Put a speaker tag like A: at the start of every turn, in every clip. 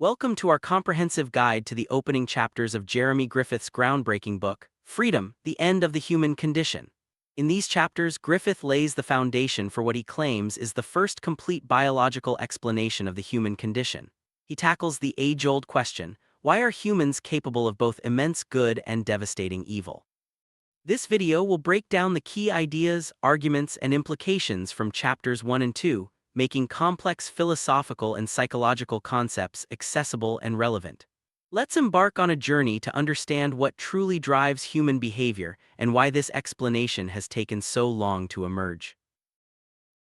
A: Welcome to our comprehensive guide to the opening chapters of Jeremy Griffith's groundbreaking book, Freedom, the End of the Human Condition. In these chapters, Griffith lays the foundation for what he claims is the first complete biological explanation of the human condition. He tackles the age-old question, why are humans capable of both immense good and devastating evil? This video will break down the key ideas, arguments, and implications from chapters 1 and 2, making complex philosophical and psychological concepts accessible and relevant. Let's embark on a journey to understand what truly drives human behavior and why this explanation has taken so long to emerge.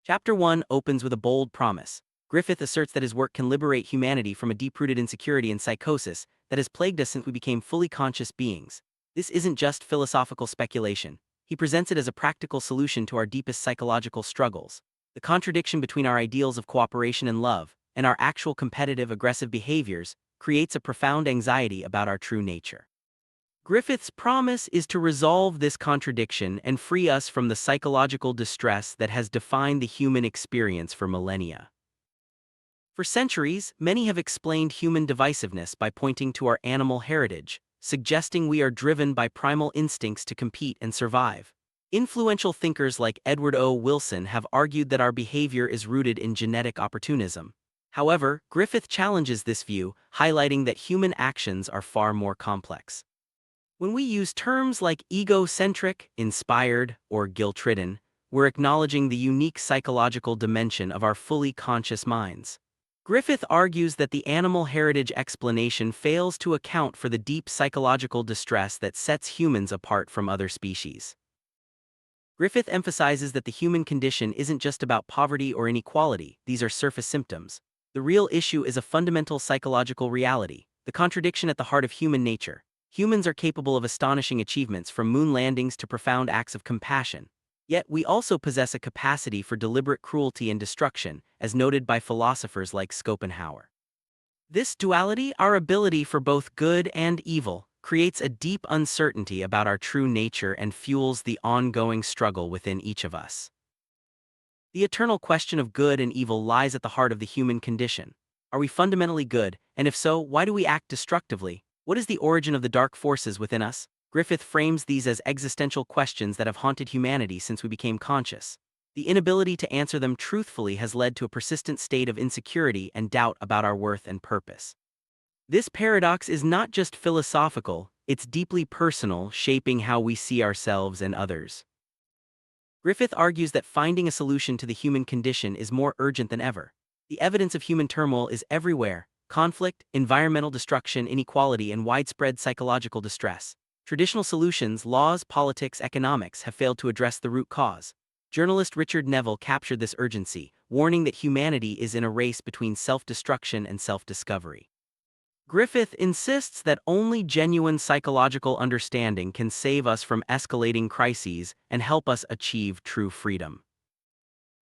A: Chapter 1 opens with a bold promise. Griffith asserts that his work can liberate humanity from a deep-rooted insecurity and psychosis that has plagued us since we became fully conscious beings. This isn't just philosophical speculation. He presents it as a practical solution to our deepest psychological struggles. The contradiction between our ideals of cooperation and love, and our actual competitive, aggressive behaviors, creates a profound anxiety about our true nature. Griffith's promise is to resolve this contradiction and free us from the psychological distress that has defined the human experience for millennia. For centuries, many have explained human divisiveness by pointing to our animal heritage, suggesting we are driven by primal instincts to compete and survive. Influential thinkers like Edward O. Wilson have argued that our behavior is rooted in genetic opportunism. However, Griffith challenges this view, highlighting that human actions are far more complex. When we use terms like egocentric, inspired, or guilt-ridden, we're acknowledging the unique psychological dimension of our fully conscious minds. Griffith argues that the animal heritage explanation fails to account for the deep psychological distress that sets humans apart from other species. Griffith emphasizes that the human condition isn't just about poverty or inequality, these are surface symptoms. The real issue is a fundamental psychological reality, the contradiction at the heart of human nature. Humans are capable of astonishing achievements from moon landings to profound acts of compassion. Yet we also possess a capacity for deliberate cruelty and destruction, as noted by philosophers like Schopenhauer. This duality, our ability for both good and evil, creates a deep uncertainty about our true nature and fuels the ongoing struggle within each of us. The eternal question of good and evil lies at the heart of the human condition. Are we fundamentally good, and if so, why do we act destructively? What is the origin of the dark forces within us? Griffith frames these as existential questions that have haunted humanity since we became conscious. The inability to answer them truthfully has led to a persistent state of insecurity and doubt about our worth and purpose. This paradox is not just philosophical, it's deeply personal, shaping how we see ourselves and others. Griffith argues that finding a solution to the human condition is more urgent than ever. The evidence of human turmoil is everywhere: conflict, environmental destruction, inequality, and widespread psychological distress. Traditional solutions, laws, politics, economics, have failed to address the root cause. Journalist Richard Neville captured this urgency, warning that humanity is in a race between self-destruction and self-discovery. Griffith insists that only genuine psychological understanding can save us from escalating crises and help us achieve true freedom.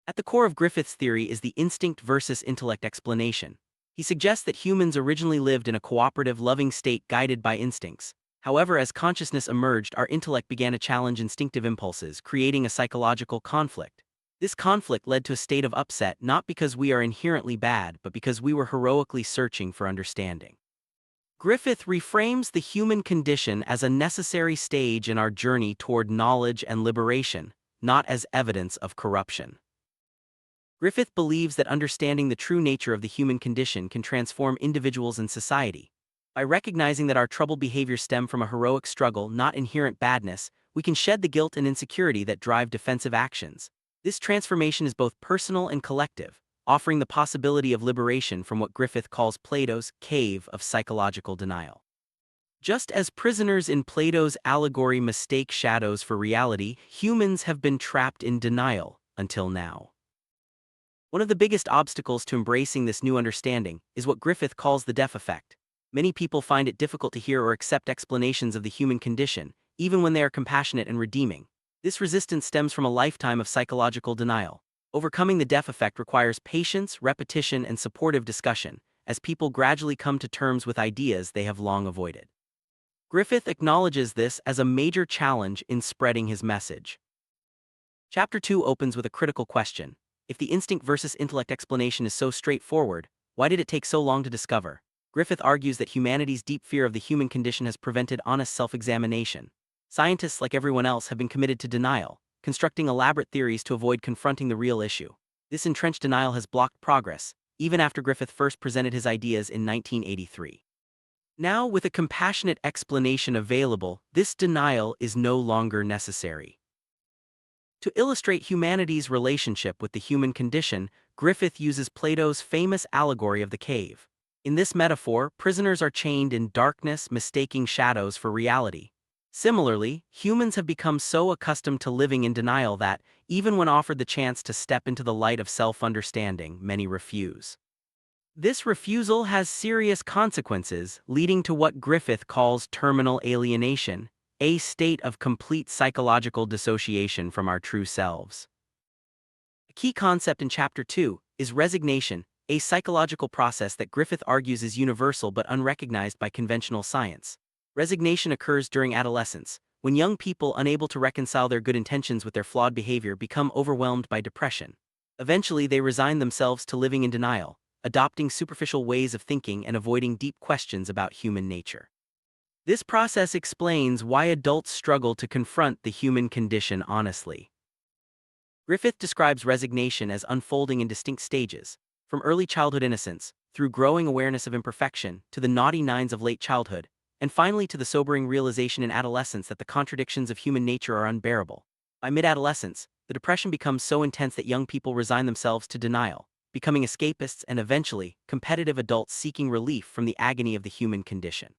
A: At the core of Griffith's theory is the instinct versus intellect explanation. He suggests that humans originally lived in a cooperative, loving state guided by instincts. However, as consciousness emerged, our intellect began to challenge instinctive impulses, creating a psychological conflict. This conflict led to a state of upset not because we are inherently bad, but because we were heroically searching for understanding. Griffith reframes the human condition as a necessary stage in our journey toward knowledge and liberation, not as evidence of corruption. Griffith believes that understanding the true nature of the human condition can transform individuals and society. By recognizing that our troubled behaviors stem from a heroic struggle, not inherent badness, we can shed the guilt and insecurity that drive defensive actions. This transformation is both personal and collective, offering the possibility of liberation from what Griffith calls Plato's cave of psychological denial. Just as prisoners in Plato's allegory mistake shadows for reality, humans have been trapped in denial until now. One of the biggest obstacles to embracing this new understanding is what Griffith calls the deaf effect. Many people find it difficult to hear or accept explanations of the human condition, even when they are compassionate and redeeming. This resistance stems from a lifetime of psychological denial. Overcoming the deaf effect requires patience, repetition, and supportive discussion, as people gradually come to terms with ideas they have long avoided. Griffith acknowledges this as a major challenge in spreading his message. Chapter 2 opens with a critical question. If the instinct versus intellect explanation is so straightforward, why did it take so long to discover? Griffith argues that humanity's deep fear of the human condition has prevented honest self-examination. Scientists, like everyone else, have been committed to denial, constructing elaborate theories to avoid confronting the real issue. This entrenched denial has blocked progress, even after Griffith first presented his ideas in 1983. Now, with a compassionate explanation available, this denial is no longer necessary. To illustrate humanity's relationship with the human condition, Griffith uses Plato's famous allegory of the cave. In this metaphor, prisoners are chained in darkness, mistaking shadows for reality. Similarly, humans have become so accustomed to living in denial that, even when offered the chance to step into the light of self-understanding, many refuse. This refusal has serious consequences, leading to what Griffith calls terminal alienation, a state of complete psychological dissociation from our true selves. A key concept in Chapter 2 is resignation, a psychological process that Griffith argues is universal but unrecognized by conventional science. Resignation occurs during adolescence, when young people, unable to reconcile their good intentions with their flawed behavior, become overwhelmed by depression. Eventually, they resign themselves to living in denial, adopting superficial ways of thinking and avoiding deep questions about human nature. This process explains why adults struggle to confront the human condition honestly. Griffith describes resignation as unfolding in distinct stages, from early childhood innocence, through growing awareness of imperfection, to the naughty nines of late childhood, and finally to the sobering realization in adolescence that the contradictions of human nature are unbearable. By mid-adolescence, the depression becomes so intense that young people resign themselves to denial, becoming escapists and eventually, competitive adults seeking relief from the agony of the human condition.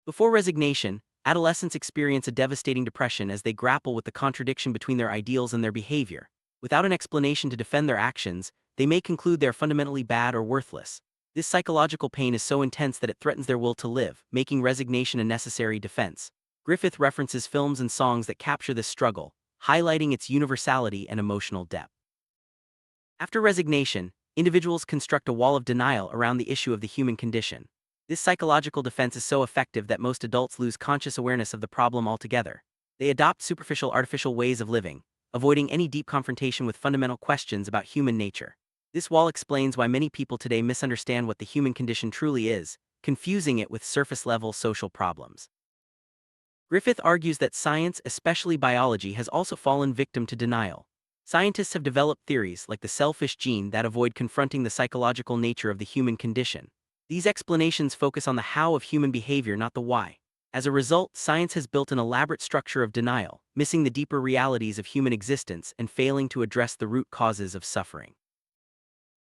A: Before resignation, adolescents experience a devastating depression as they grapple with the contradiction between their ideals and their behavior. Without an explanation to defend their actions, they may conclude they are fundamentally bad or worthless. This psychological pain is so intense that it threatens their will to live, making resignation a necessary defense. Griffith references films and songs that capture this struggle, highlighting its universality and emotional depth. After resignation, individuals construct a wall of denial around the issue of the human condition. This psychological defense is so effective that most adults lose conscious awareness of the problem altogether. They adopt superficial, artificial ways of living, avoiding any deep confrontation with fundamental questions about human nature. This wall explains why many people today misunderstand what the human condition truly is, confusing it with surface-level social problems. Griffith argues that science, especially biology, has also fallen victim to denial. Scientists have developed theories like the selfish gene that avoid confronting the psychological nature of the human condition. These explanations focus on the how of human behavior, not the why. As a result, science has built an elaborate structure of denial, missing the deeper realities of human existence and failing to address the root causes of suffering.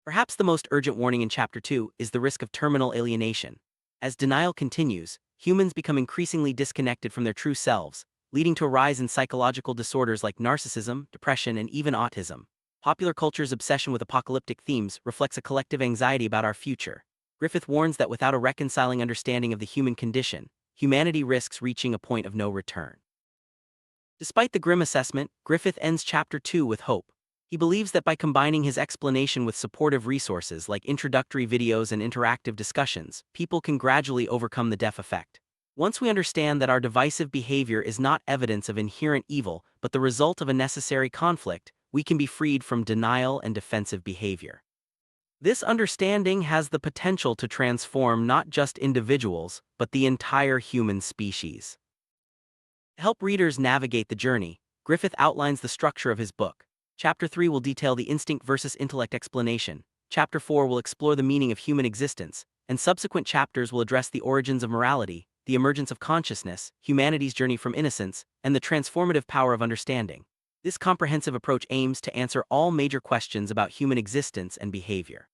A: Perhaps the most urgent warning in Chapter 2 is the risk of terminal alienation. As denial continues, humans become increasingly disconnected from their true selves, leading to a rise in psychological disorders like narcissism, depression, and even autism. Popular culture's obsession with apocalyptic themes reflects a collective anxiety about our future. Griffith warns that without a reconciling understanding of the human condition, humanity risks reaching a point of no return. Despite the grim assessment, Griffith ends Chapter 2 with hope. He believes that by combining his explanation with supportive resources like introductory videos and interactive discussions, people can gradually overcome the deaf effect. Once we understand that our divisive behavior is not evidence of inherent evil but the result of a necessary conflict, we can be freed from denial and defensive behavior. This understanding has the potential to transform not just individuals, but the entire human species. To help readers navigate the journey, Griffith outlines the structure of his book. Chapter 3 will detail the instinct versus intellect explanation, Chapter 4 will explore the meaning of human existence, and subsequent chapters will address the origins of morality, the emergence of consciousness, humanity's journey from innocence, and the transformative power of understanding. This comprehensive approach aims to answer all major questions about human existence and behavior.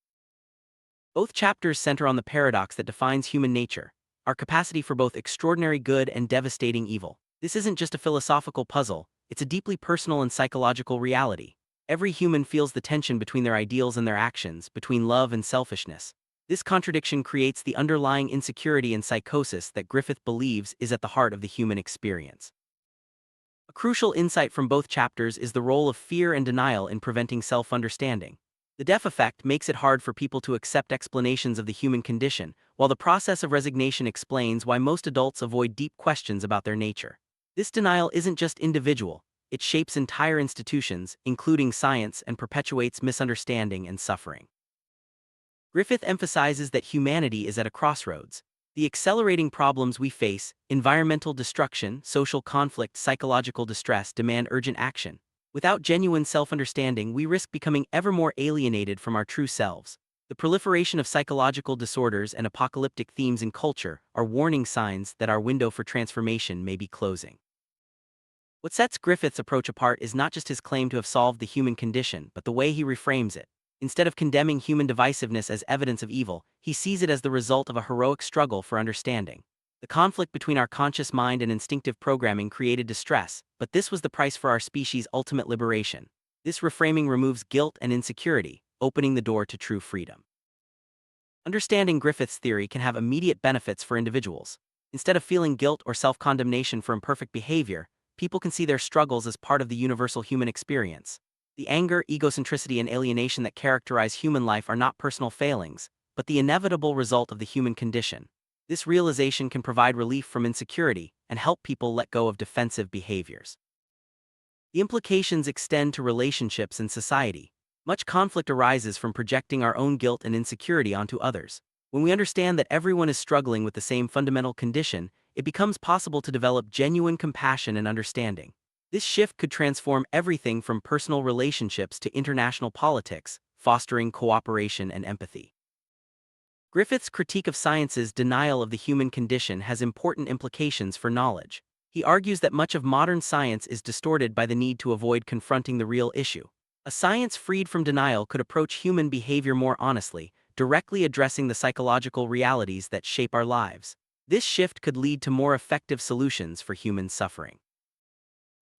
A: Both chapters center on the paradox that defines human nature, our capacity for both extraordinary good and devastating evil. This isn't just a philosophical puzzle, it's a deeply personal and psychological reality. Every human feels the tension between their ideals and their actions, between love and selfishness. This contradiction creates the underlying insecurity and psychosis that Griffith believes is at the heart of the human experience. A crucial insight from both chapters is the role of fear and denial in preventing self-understanding. The deaf effect makes it hard for people to accept explanations of the human condition, while the process of resignation explains why most adults avoid deep questions about their nature. This denial isn't just individual, it shapes entire institutions, including science, and perpetuates misunderstanding and suffering. Griffith emphasizes that humanity is at a crossroads. The accelerating problems we face, environmental destruction, social conflict, psychological distress, demand urgent action. Without genuine self-understanding, we risk becoming ever more alienated from our true selves. The proliferation of psychological disorders and apocalyptic themes in culture are warning signs that our window for transformation may be closing. What sets Griffith's approach apart is not just his claim to have solved the human condition, but the way he reframes it. Instead of condemning human divisiveness as evidence of evil, he sees it as the result of a heroic struggle for understanding. The conflict between our conscious mind and instinctive programming created distress, but this was the price for our species' ultimate liberation. This reframing removes guilt and insecurity, opening the door to true freedom. Understanding Griffith's theory can have immediate benefits for individuals. Instead of feeling guilt or self-condemnation for imperfect behavior, people can see their struggles as part of the universal human experience. The anger, egocentricity, and alienation that characterize human life are not personal failings, but the inevitable result of the human condition. This realization can provide relief from insecurity and help people let go of defensive behaviors. The implications extend to relationships and society. Much conflict arises from projecting our own guilt and insecurity onto others. When we understand that everyone is struggling with the same fundamental condition, it becomes possible to develop genuine compassion and understanding. This shift could transform everything from personal relationships to international politics, fostering cooperation and empathy. Griffith's critique of science's denial of the human condition has important implications for knowledge. He argues that much of modern science is distorted by the need to avoid confronting the real issue. A science freed from denial could approach human behavior more honestly, directly addressing the psychological realities that shape our lives. This shift could lead to more effective solutions for human suffering.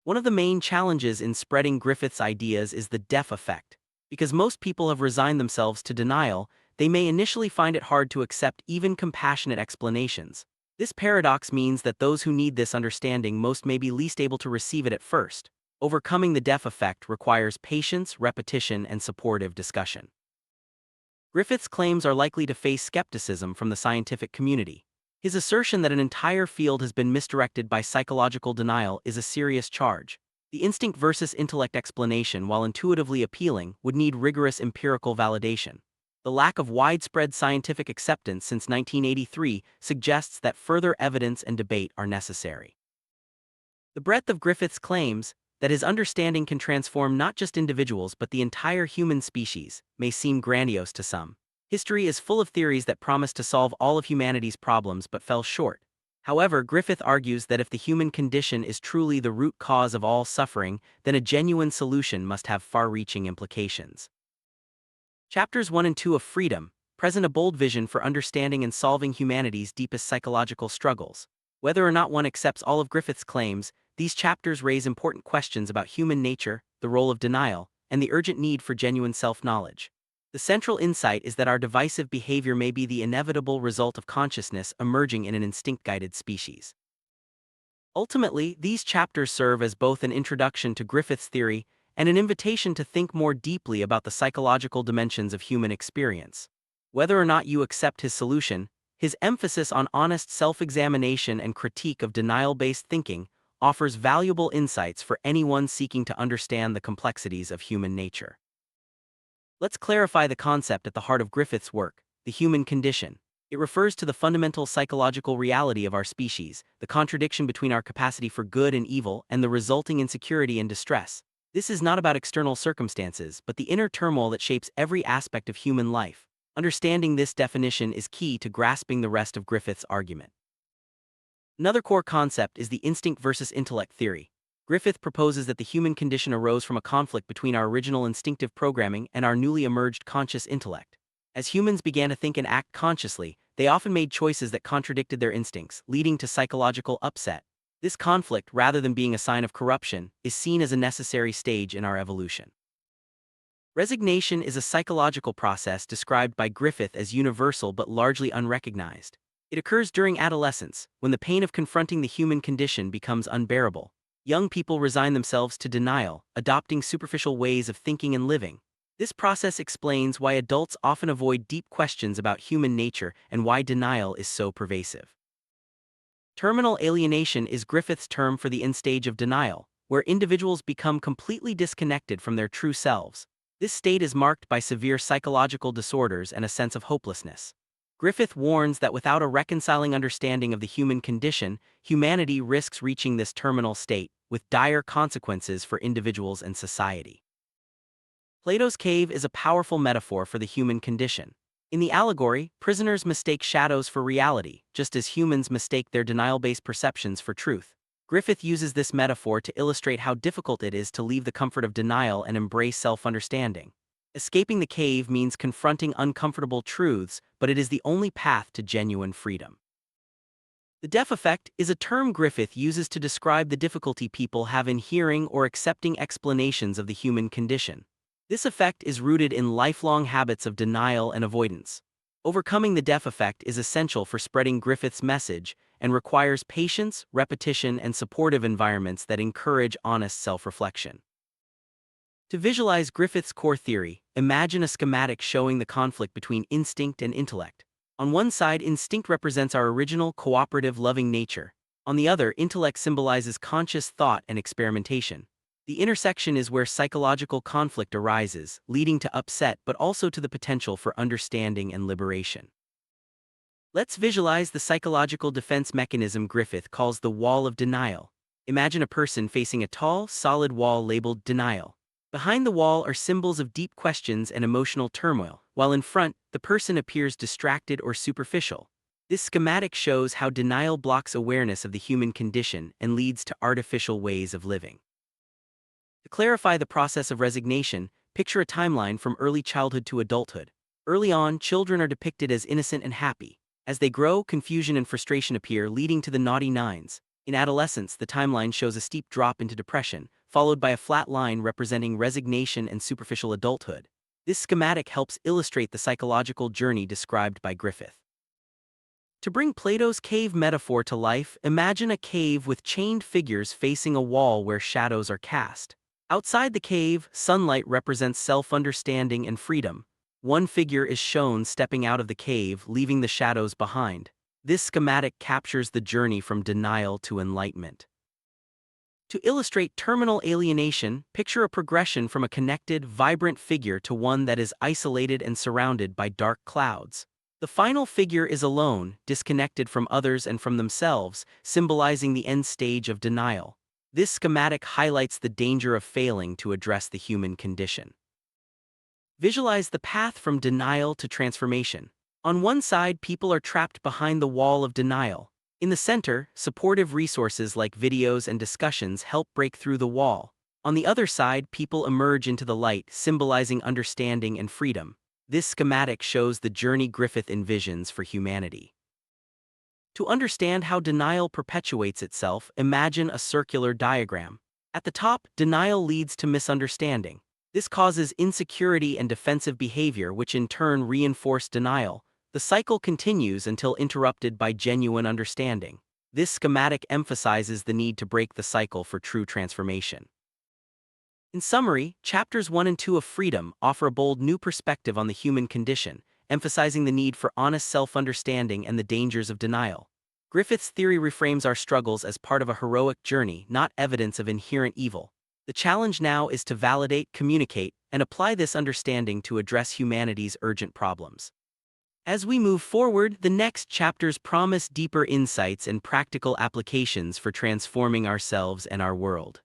A: One of the main challenges in spreading Griffith's ideas is the deaf effect. Because most people have resigned themselves to denial, they may initially find it hard to accept even compassionate explanations. This paradox means that those who need this understanding most may be least able to receive it at first. Overcoming the deaf effect requires patience, repetition, and supportive discussion. Griffith's claims are likely to face skepticism from the scientific community. His assertion that an entire field has been misdirected by psychological denial is a serious charge. The instinct versus intellect explanation, while intuitively appealing, would need rigorous empirical validation. The lack of widespread scientific acceptance since 1983 suggests that further evidence and debate are necessary. The breadth of Griffith's claims, that his understanding can transform not just individuals but the entire human species, may seem grandiose to some. History is full of theories that promised to solve all of humanity's problems but fell short. However, Griffith argues that if the human condition is truly the root cause of all suffering, then a genuine solution must have far-reaching implications. Chapters 1 and 2 of Freedom present a bold vision for understanding and solving humanity's deepest psychological struggles. Whether or not one accepts all of Griffith's claims, these chapters raise important questions about human nature, the role of denial, and the urgent need for genuine self-knowledge. The central insight is that our divisive behavior may be the inevitable result of consciousness emerging in an instinct-guided species. Ultimately, these chapters serve as both an introduction to Griffith's theory and an invitation to think more deeply about the psychological dimensions of human experience. Whether or not you accept his solution, his emphasis on honest self-examination and critique of denial-based thinking offers valuable insights for anyone seeking to understand the complexities of human nature. Let's clarify the concept at the heart of Griffith's work, the human condition. It refers to the fundamental psychological reality of our species, the contradiction between our capacity for good and evil, and the resulting insecurity and distress. This is not about external circumstances, but the inner turmoil that shapes every aspect of human life. Understanding this definition is key to grasping the rest of Griffith's argument. Another core concept is the instinct versus intellect theory. Griffith proposes that the human condition arose from a conflict between our original instinctive programming and our newly emerged conscious intellect. As humans began to think and act consciously, they often made choices that contradicted their instincts, leading to psychological upset. This conflict, rather than being a sign of corruption, is seen as a necessary stage in our evolution. Resignation is a psychological process described by Griffith as universal but largely unrecognized. It occurs during adolescence, when the pain of confronting the human condition becomes unbearable. Young people resign themselves to denial, adopting superficial ways of thinking and living. This process explains why adults often avoid deep questions about human nature and why denial is so pervasive. Terminal alienation is Griffith's term for the end stage of denial, where individuals become completely disconnected from their true selves. This state is marked by severe psychological disorders and a sense of hopelessness. Griffith warns that without a reconciling understanding of the human condition, humanity risks reaching this terminal state, with dire consequences for individuals and society. Plato's cave is a powerful metaphor for the human condition. In the allegory, prisoners mistake shadows for reality, just as humans mistake their denial-based perceptions for truth. Griffith uses this metaphor to illustrate how difficult it is to leave the comfort of denial and embrace self-understanding. Escaping the cave means confronting uncomfortable truths, but it is the only path to genuine freedom. The deaf effect is a term Griffith uses to describe the difficulty people have in hearing or accepting explanations of the human condition. This effect is rooted in lifelong habits of denial and avoidance. Overcoming the deaf effect is essential for spreading Griffith's message and requires patience, repetition, and supportive environments that encourage honest self-reflection. To visualize Griffith's core theory, imagine a schematic showing the conflict between instinct and intellect. On one side, instinct represents our original, cooperative, loving nature. On the other, intellect symbolizes conscious thought and experimentation. The intersection is where psychological conflict arises, leading to upset but also to the potential for understanding and liberation. Let's visualize the psychological defense mechanism Griffith calls the wall of denial. Imagine a person facing a tall, solid wall labeled denial. Behind the wall are symbols of deep questions and emotional turmoil, while in front, the person appears distracted or superficial. This schematic shows how denial blocks awareness of the human condition and leads to artificial ways of living. To clarify the process of resignation, picture a timeline from early childhood to adulthood. Early on, children are depicted as innocent and happy. As they grow, confusion and frustration appear, leading to the naughty nines. In adolescence, the timeline shows a steep drop into depression, followed by a flat line representing resignation and superficial adulthood. This schematic helps illustrate the psychological journey described by Griffith. To bring Plato's cave metaphor to life, imagine a cave with chained figures facing a wall where shadows are cast. Outside the cave, sunlight represents self-understanding and freedom. One figure is shown stepping out of the cave, leaving the shadows behind. This schematic captures the journey from denial to enlightenment. To illustrate terminal alienation, picture a progression from a connected, vibrant figure to one that is isolated and surrounded by dark clouds. The final figure is alone, disconnected from others and from themselves, symbolizing the end stage of denial. This schematic highlights the danger of failing to address the human condition. Visualize the path from denial to transformation. On one side, people are trapped behind the wall of denial. In the center, supportive resources like videos and discussions help break through the wall. On the other side, people emerge into the light, symbolizing understanding and freedom. This schematic shows the journey Griffith envisions for humanity. To understand how denial perpetuates itself, imagine a circular diagram. At the top, denial leads to misunderstanding. This causes insecurity and defensive behavior, which in turn reinforce denial. The cycle continues until interrupted by genuine understanding. This schematic emphasizes the need to break the cycle for true transformation. In summary, chapters 1 and 2 of Freedom offer a bold new perspective on the human condition, emphasizing the need for honest self-understanding and the dangers of denial. Griffith's theory reframes our struggles as part of a heroic journey, not evidence of inherent evil. The challenge now is to validate, communicate, and apply this understanding to address humanity's urgent problems. As we move forward, the next chapters promise deeper insights and practical applications for transforming ourselves and our world.